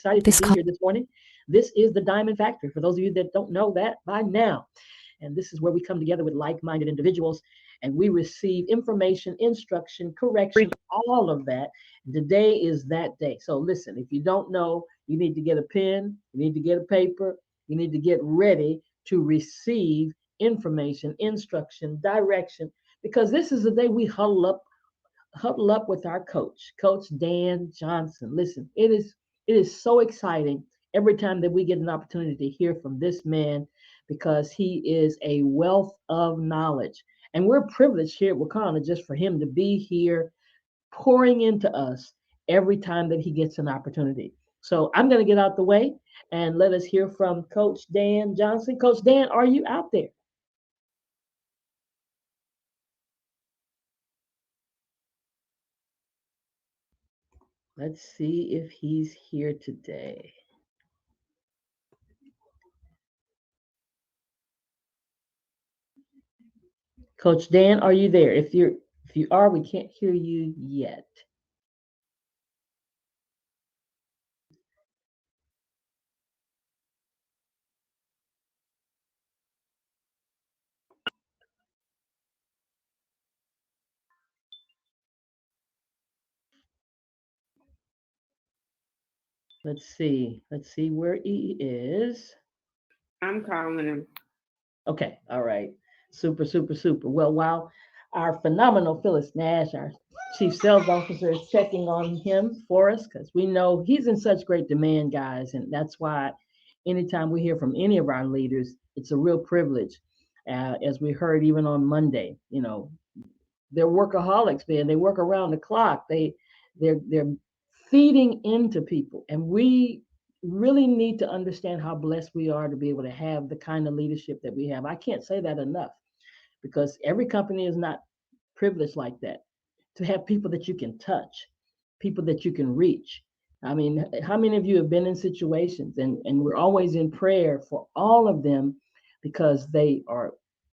excited to This be call here this morning. This is the Diamond Factory. For those of you that don't know that by now, and this is where we come together with like minded individuals and we receive information, instruction, correction, all of that. Today is that day. So, listen, if you don't know, you need to get a pen, you need to get a paper, you need to get ready to receive information, instruction, direction, because this is the day we huddle up with our coach, Coach Dan Johnson. Listen, it is so exciting every time that we get an opportunity to hear from this man because he is a wealth of knowledge. And we're privileged here at Wakanda just for him to be here pouring into us every time that he gets an opportunity. So I'm going to get out the way and let us hear from Coach Dan Johnson. Coach Dan, are you out there? Let's see if he's here today. Coach Dan, are you there? If you are, we can't hear you yet. Let's see. Let's see where he is. I'm calling him. Okay, all right. Super, super, super. Well, while our phenomenal Phyllis Nash, our chief sales officer, is checking on him for us, because we know he's in such great demand, guys. And that's why anytime we hear from any of our leaders, it's a real privilege. As we heard even on Monday, they're workaholics, man. They work around the clock. They're feeding into people, and we really need to understand how blessed we are to be able to have the kind of leadership that we have. I can't say that enough because every company is not privileged like that. To have people that you can touch, people that you can reach. I mean, how many of you have been in situations, and we're always in prayer for all of them because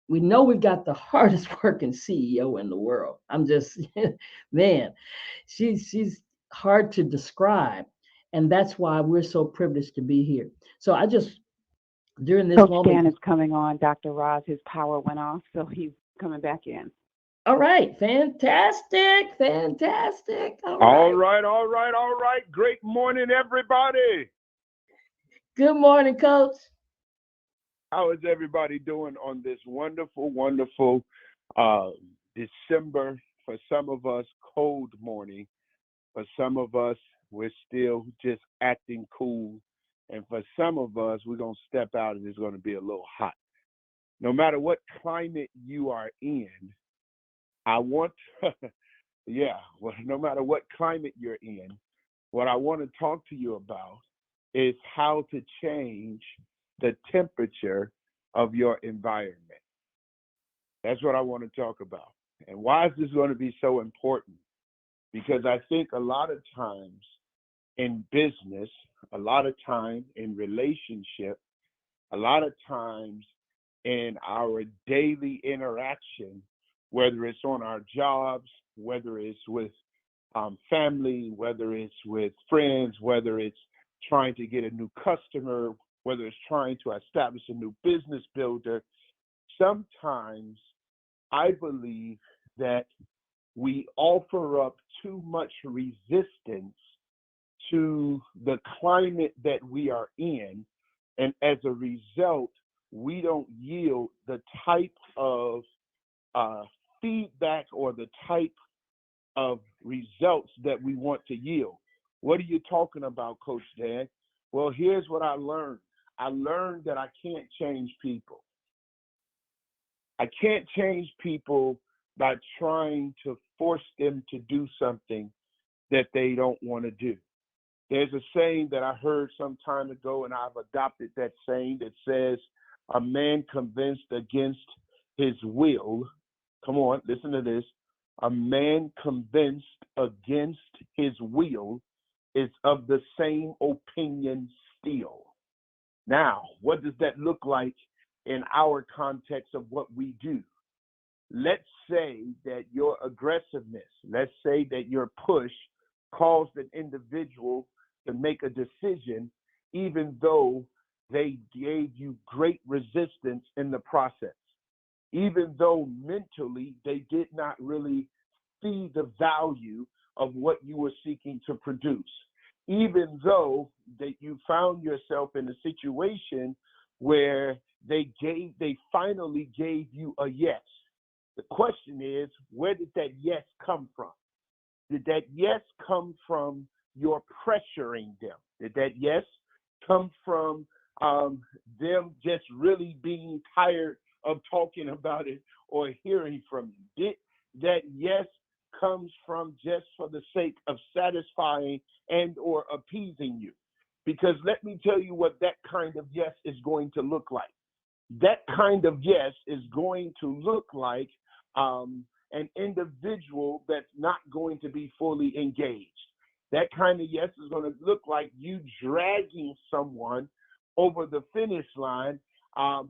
we know we've got the hardest working CEO in the world. I'm just, man, she's hard to describe. And that's why we're so privileged to be here. So I just, during this Coach moment, Dan is coming on. Dr. Roz, his power went off, so he's coming back in. all right, fantastic, fantastic. All All right. right, all right, all right. Great morning, everybody. Good morning, coach. How is everybody doing on this wonderful, wonderful uh, December, for some of us, cold morning? For some of us, we're still just acting cool. And for some of us, we're going to step out and it's going to be a little hot. No matter what climate you are in, I want, yeah, well, no matter what climate you're in, what I want to talk to you about is how to change the temperature of your environment. That's what I want to talk about. And why is this going to be so important? Because I think a lot of times in business, a lot of time in relationship, a lot of times in our daily interaction, whether it's on our jobs, whether it's with family, whether it's with friends, whether it's trying to get a new customer, whether it's trying to establish a new business builder, sometimes I believe that we offer up too much resistance to the climate that we are in. And as a result, we don't yield the type of uh, feedback or the type of results that we want to yield. What are you talking about, Coach Dan? Well, here's what I learned. I learned that I can't change people. I can't change people by trying to force them to do something that they don't want to do. There's a saying that I heard some time ago, and I've adopted that saying that says, a man convinced against his will, come on, listen to this, a man convinced against his will is of the same opinion still. Now, what does that look like in our context of what we do? Let's say that your aggressiveness, let's say that your push caused an individual to make a decision, even though they gave you great resistance in the process, even though mentally they did not really see the value of what you were seeking to produce, even though that you found yourself in a situation where they finally gave you a yes. The question is, where did that yes come from? Did that yes come from your pressuring them? Did that yes come from them just really being tired of talking about it or hearing from you? Did that yes comes from just for the sake of satisfying and or appeasing you? Because let me tell you what that kind of yes is going to look like. That kind of yes is going to look like an individual that's not going to be fully engaged. That kind of yes is going to look like you dragging someone over the finish line,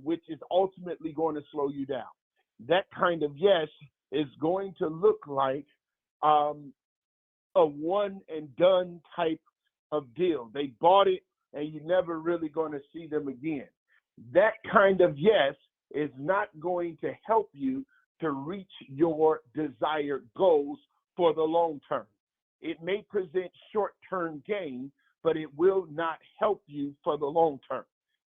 which is ultimately going to slow you down. That kind of yes is going to look like a one and done type of deal. They bought it and you're never really going to see them again. That kind of yes is not going to help you to reach your desired goals for the long term. It may present short-term gain, but it will not help you for the long term.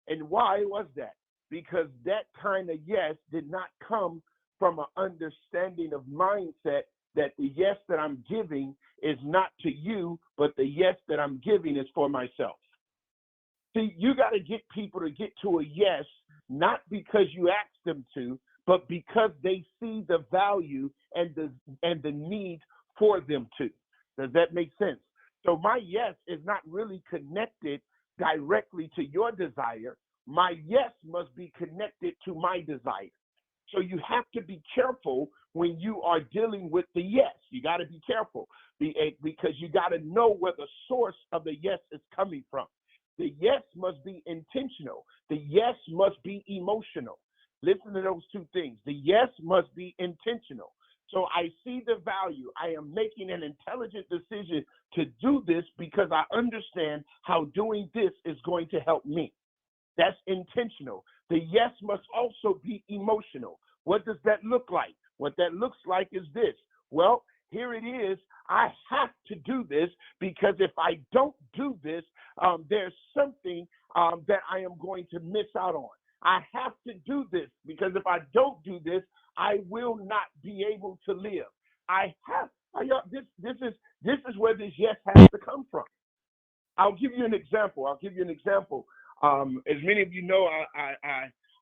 And why was that? Because that kind of yes did not come from an understanding of mindset that the yes that I'm giving is not to you, but the yes that I'm giving is for myself. See, you got to get people to get to a yes, not because you asked them to, but because they see the value and the need for them to. Does that make sense? So my yes is not really connected directly to your desire. My yes must be connected to my desire. So you have to be careful when you are dealing with the yes. You got to be careful because you got to know where the source of the yes is coming from. The yes must be intentional. The yes must be emotional. Listen to those two things. The yes must be intentional. So I see the value. I am making an intelligent decision to do this because I understand how doing this is going to help me. That's intentional. The yes must also be emotional. What does that look like? What that looks like is this. Well, here it is. I have to do this because if I don't do this, there's something that I am going to miss out on. I have to do this because if I don't do this, I will not be able to live. This is where this yes has to come from. I'll give you an example. As many of you know,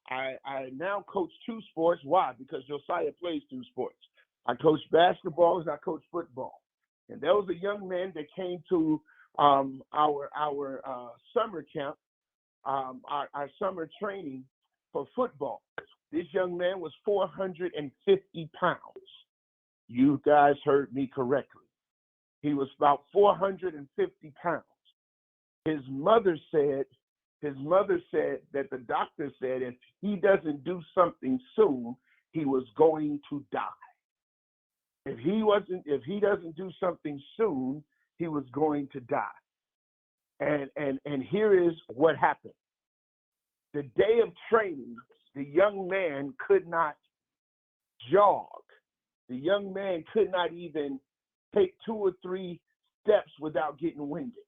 I now coach two sports. Why? Because Josiah plays two sports. I coach basketball and I coach football. And there was a young man that came to our summer camp, our summer training for football. This young man was 450 pounds. You guys heard me correctly. He was about 450 pounds. His mother said that the doctor said if he doesn't do something soon, he was going to die. If he doesn't do something soon, he was going to die. And here is what happened. The day of training, the young man could not jog. The young man could not even take 2 or 3 steps without getting winded.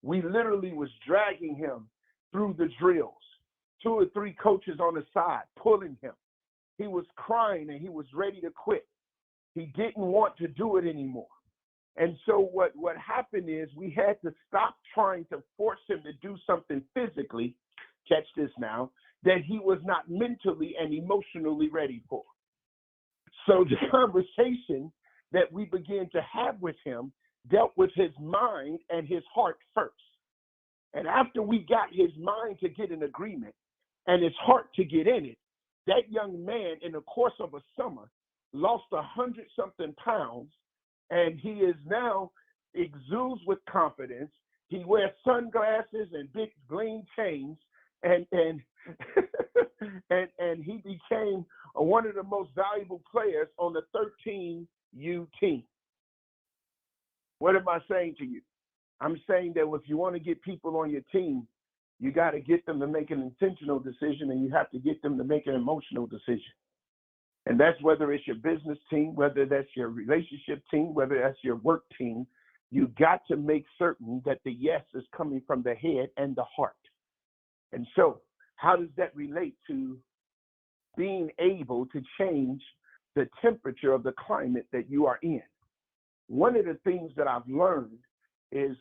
We literally was dragging him through the drills. 2 or 3 coaches on the side pulling him. He was crying and he was ready to quit. He didn't want to do it anymore. And so what happened is we had to stop trying to force him to do something physically, catch this now, that he was not mentally and emotionally ready for. So the conversation that we began to have with him dealt with his mind and his heart first. And after we got his mind to get an agreement and his heart to get in it, that young man in the course of a summer lost 100-something pounds, and he is now exudes with confidence. He wears sunglasses and big green chains, and and he became one of the most valuable players on the 13U team. What am I saying to you? I'm saying that if you want to get people on your team, you got to get them to make an intentional decision, and you have to get them to make an emotional decision. And that's whether it's your business team, whether that's your relationship team, whether that's your work team. You got to make certain that the yes is coming from the head and the heart. And so how does that relate to being able to change the temperature of the climate that you are in? One of the things that I've learned is,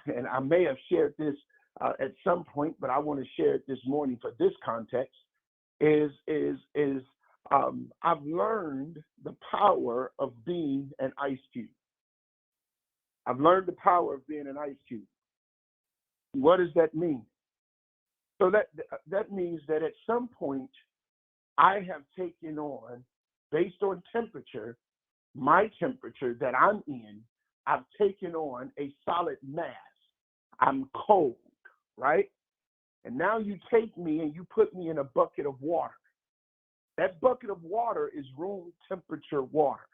and I may have shared this at some point, but I want to share it this morning for this context, is I've learned the power of being an ice cube. I've learned the power of being an ice cube. What does that mean? So that means that at some point, I have taken on, based on temperature, my temperature that I'm in, I've taken on a solid mass. I'm cold, right? And now you take me and you put me in a bucket of water. That bucket of water is room temperature water.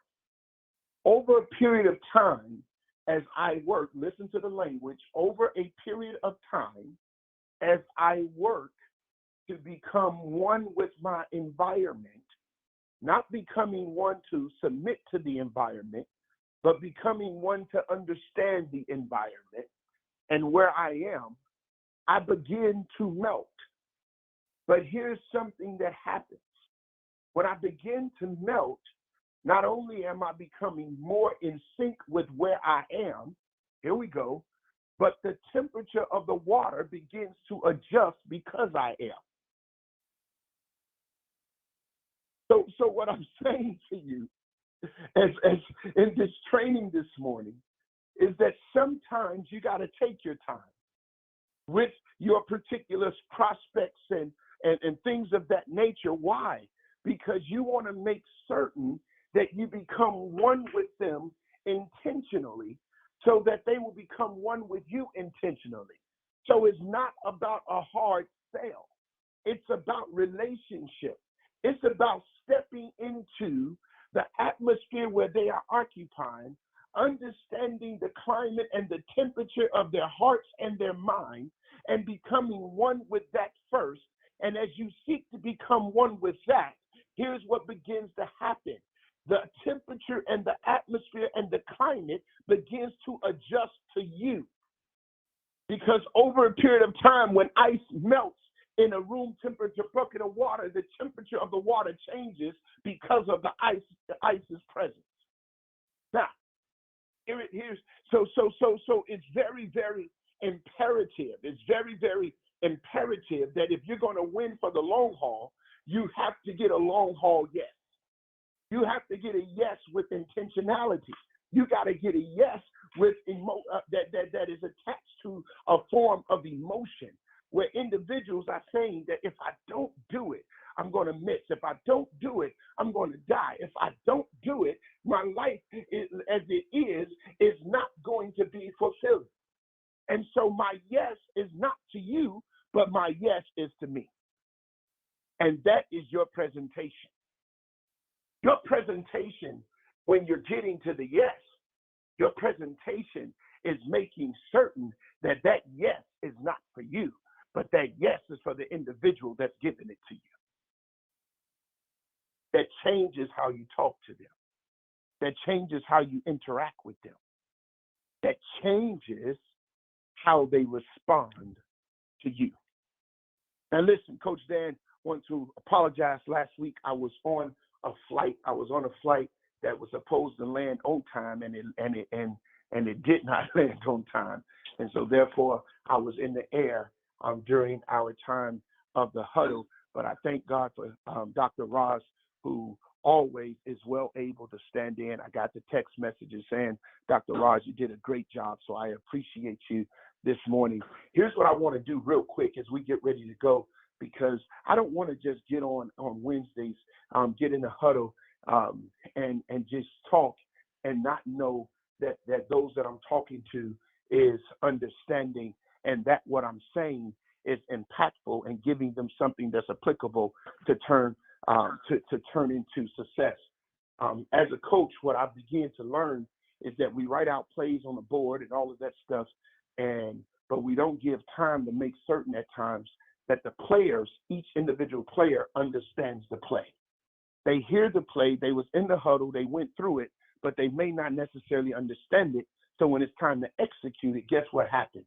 Over a period of time, as I work, listen to the language, over a period of time, as I work to become one with my environment, not becoming one to submit to the environment, but becoming one to understand the environment and where I am, I begin to melt. But here's something that happens. When I begin to melt, not only am I becoming more in sync with where I am, here we go, but the temperature of the water begins to adjust because I am. So what I'm saying to you as in this training this morning is that sometimes you got to take your time with your particular prospects and things of that nature. Why? Because you want to make certain that you become one with them intentionally so that they will become one with you intentionally. So it's not about a hard sell. It's about relationship. It's about stepping into the atmosphere where they are occupying, understanding the climate and the temperature of their hearts and their minds, and becoming one with that first. And as you seek to become one with that, here's what begins to happen. The temperature and the atmosphere and the climate begins to adjust to you. Because over a period of time, when ice melts in a room temperature bucket of water, the temperature of the water changes because of the ice's presence. Now, so it's very, very imperative. It's very, very imperative that if you're going to win for the long haul, you have to get a long haul yes. You have to get a yes with intentionality. You got to get a yes with that is attached to a form of emotion, where individuals are saying that if I don't do it, I'm going to miss. If I don't do it, I'm going to die. If I don't do it, my life as it is not going to be fulfilled. And so my yes is not to you, but my yes is to me. And that is your presentation. Your presentation, when you're getting to the yes, your presentation is making certain that that yes is not for you, but that yes is for the individual that's giving it to you. That changes how you talk to them. That changes how you interact with them. That changes how they respond to you. Now listen, Coach Dan, want to apologize. Last week I was on a flight. I was on a flight that was supposed to land on time, and it did not land on time. And so therefore I was in the air during our time of the huddle. But I thank God for Dr. Ross, who always is well able to stand in. I got the text messages saying, Dr. Ross, you did a great job. So I appreciate you this morning. Here's what I want to do real quick as we get ready to go, because I don't want to just get on Wednesdays, get in the huddle and just talk and not know that those that I'm talking to is understanding and that what I'm saying is impactful and giving them something that's applicable to turn into success. As a coach, what I began to learn is that we write out plays on the board and all of that stuff, but we don't give time to make certain at times that the players, each individual player, understands the play. They hear the play, they was in the huddle, they went through it, but they may not necessarily understand it. So when it's time to execute it, guess what happens?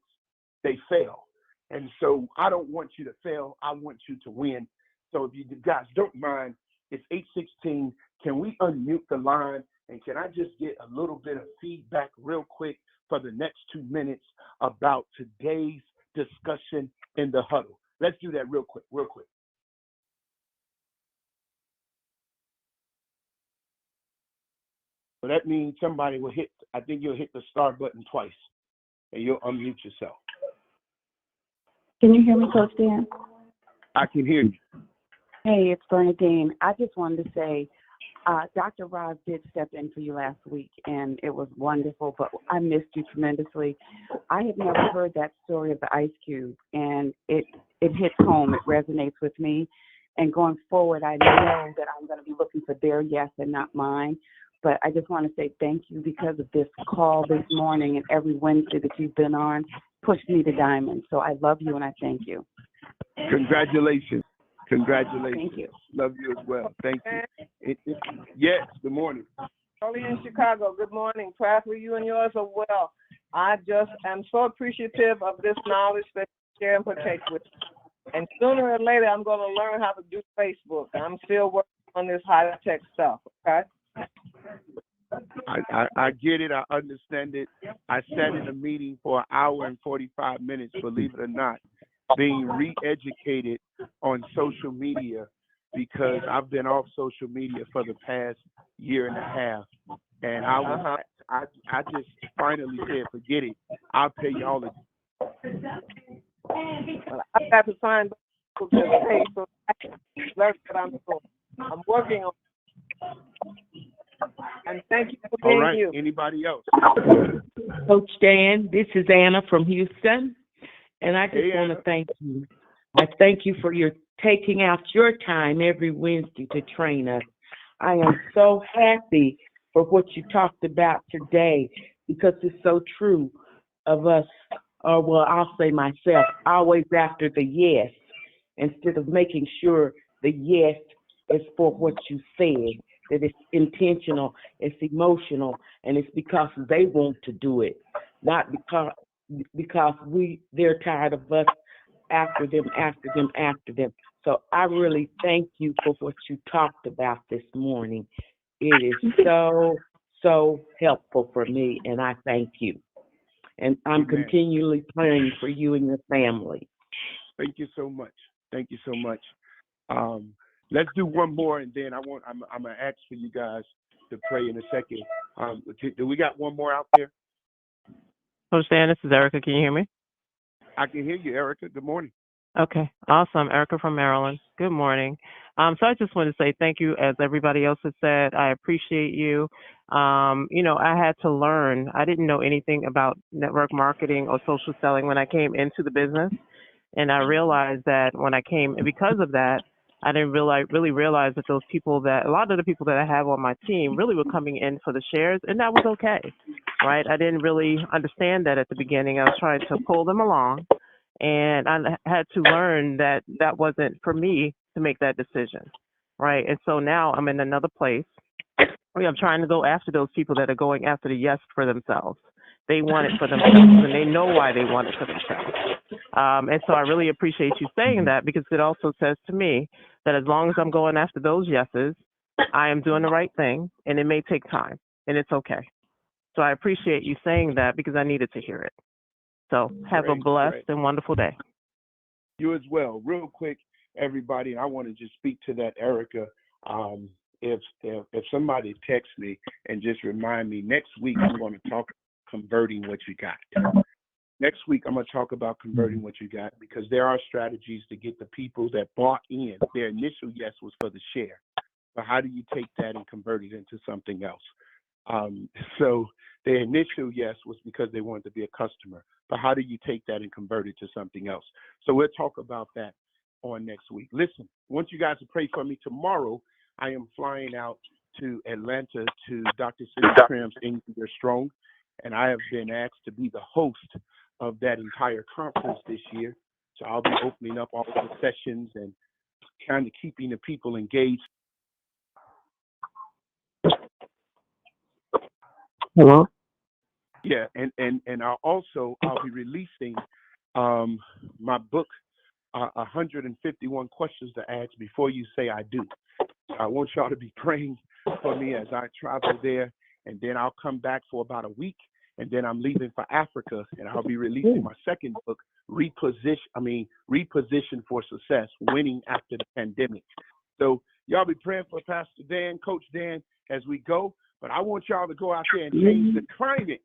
They fail. And so I don't want you to fail. I want you to win. So if you guys don't mind, it's 8:16. Can we unmute the line? And can I just get a little bit of feedback real quick for the next 2 minutes about today's discussion in the huddle? Let's do that real quick. So that means somebody will I think you'll hit the start button twice and you'll unmute yourself. Can you hear me, Coach Dan? I can hear you. Hey, it's Bernadine. I just wanted to say, Dr. Roz did step in for you last week, and it was wonderful, but I missed you tremendously. I had never heard that story of the ice cube, and it hits home. It resonates with me. And going forward, I know that I'm going to be looking for their yes and not mine. But I just want to say thank you because of this call this morning and every Wednesday that you've been on pushed me to diamond. So I love you and I thank you. Congratulations. Thank you. Love you as well. Thank you. Yes, good morning. Early in Chicago, good morning. Prayer for you and yours are well. I just am so appreciative of this knowledge that you share and partake with. And sooner or later, I'm going to learn how to do Facebook. I'm still working on this high-tech stuff, okay? I get it. I understand it. I sat in a meeting for an hour and 45 minutes, believe it or not, being re-educated on social media because I've been off social media for the past year and a half. And I just finally said, forget it. I'll pay y'all Well, I've got to find people to pay so I can learn what I'm doing. I'm working on it. And thank you for being all right. you. Anybody else? Coach Dan, this is Anna from Houston, and I just Hey, want Anna. to thank you. I thank you for your taking out your time every Wednesday to train us. I am so happy for what you talked about today because it's so true of us, or well, I'll say myself, always after the yes instead of making sure the yes is for what you said, that it's intentional, it's emotional, and it's because they want to do it, not because they're tired of us after them. So I really thank you for what you talked about this morning. It is so helpful for me, and I thank you. And I'm Amen. continually praying for you and your family. Thank you so much. Let's do one more, and then I'm gonna ask for you guys to pray in a second. Do we got one more out there? Coach Dan, this is Erica. Can you hear me? I can hear you, Erica. Good morning. Okay, awesome. Erica from Maryland. Good morning. So I just want to say thank you, as everybody else has said. I appreciate you. I had to learn. I didn't know anything about network marketing or social selling when I came into the business. And I realized that when I came, and because of that, I didn't really realize that a lot of the people that I have on my team really were coming in for the shares, and that was okay, right? I didn't really understand that at the beginning. I was trying to pull them along, and I had to learn that that wasn't for me to make that decision, right? And so now I'm in another place where I'm trying to go after those people that are going after the yes for themselves. They want it for themselves, and they know why they want it for themselves. And so I really appreciate you saying that because it also says to me that as long as I'm going after those yeses, I am doing the right thing, and it may take time, and it's okay. So I appreciate you saying that because I needed to hear it. So have a blessed and wonderful day. You as well. Real quick, everybody, I want to just speak to that, Erica. If somebody texts me and just remind me, next week I'm going to talk converting what you got. Next week, I'm going to talk about converting what you got because there are strategies to get the people that bought in. Their initial yes was for the share. But how do you take that and convert it into something else? So their initial yes was because they wanted to be a customer. But how do you take that and convert it to something else? So we'll talk about that on next week. Listen, I want you guys to pray for me. Tomorrow, I am flying out to Atlanta to Dr. Cindy Tram's You're Strong, and I have been asked to be the host of that entire conference this year. So I'll be opening up all the sessions and kind of keeping the people engaged. Hello? Yeah, and I'll be releasing my book, 151 Questions to Ask Before You Say I Do. So I want y'all to be praying for me as I travel there, and then I'll come back for about a week, and then I'm leaving for Africa, and I'll be releasing my second book, Reposition for Success, Winning After the Pandemic. So y'all be praying for Pastor Dan, Coach Dan, as we go. But I want y'all to go out there and change the climate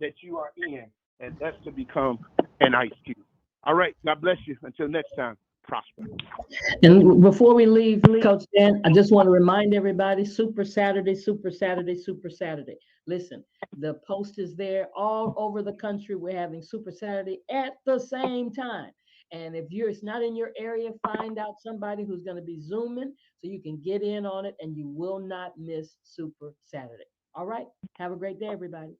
that you are in, and that's to become an ice cube. All right. God bless you. Until next time, prosper. And before we leave, Coach Dan, I just want to remind everybody, Super Saturday, Super Saturday, Super Saturday. Listen, the post is there all over the country. We're having Super Saturday at the same time. And if it's not in your area, find out somebody who's going to be Zooming so you can get in on it and you will not miss Super Saturday. All right. Have a great day, everybody.